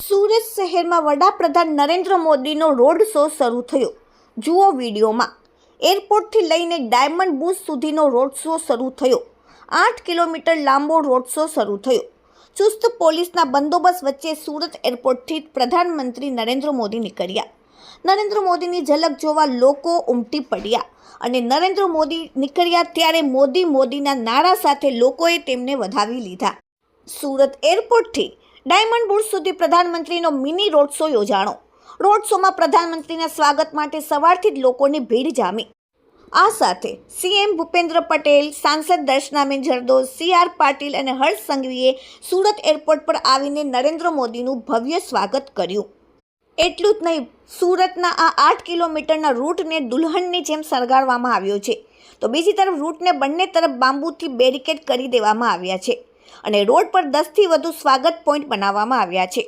સુરત શહેરમાં વડાપ્રધાન નરેન્દ્ર મોદીનો રોડ શો શરૂ થયો. જુઓ વિડીયોમાં. એરપોર્ટથી લઈને ડાયમંડ બુશ સુધીનો રોડ શો શરૂ થયો. 8 કિલોમીટર લાંબો રોડ શો શરૂ થયો. ચુસ્ત પોલીસના બંદોબસ્ત વચ્ચે સુરત એરપોર્ટથી પ્રધાનમંત્રી નરેન્દ્ર મોદી નીકળ્યા. નરેન્દ્ર મોદીની ઝલક જોવા લોકો ઉમટી પડ્યા અને નરેન્દ્ર મોદી નીકળ્યા ત્યારે મોદી મોદીના નારા સાથે લોકોએ તેમને વધાવી લીધા. સુરત એરપોર્ટથી ડાયમંડ બુશ સુધી પ્રધાનમંત્રીનો મિની રોડ શો યોજાણો. રોડ શોમાં પ્રધાનમંત્રીના સ્વાગત માટે સવારથી જ લોકોની ભીડ જામી. આ સાથે સીએમ ભૂપેન્દ્ર પટેલ, સાંસદ દર્શનાબેન જરદોશ, સી.આર. પાટીલ અને હર્ષ સંઘવીએ સુરત એરપોર્ટ પર આવીને નરેન્દ્ર મોદીનું ભવ્ય સ્વાગત કર્યું. એટલું જ નહીં, સુરતના આ 8 કિલોમીટરના રૂટને દુલ્હનની જેમ શણગારવામાં આવ્યો છે, તો બીજી તરફ રૂટને બંને તરફ બાંબુથી બેરિકેડ કરી દેવામાં આવ્યા છે અને રોડ પર 10થી વધુ સ્વાગત પોઈન્ટ બનાવવામાં આવ્યા છે.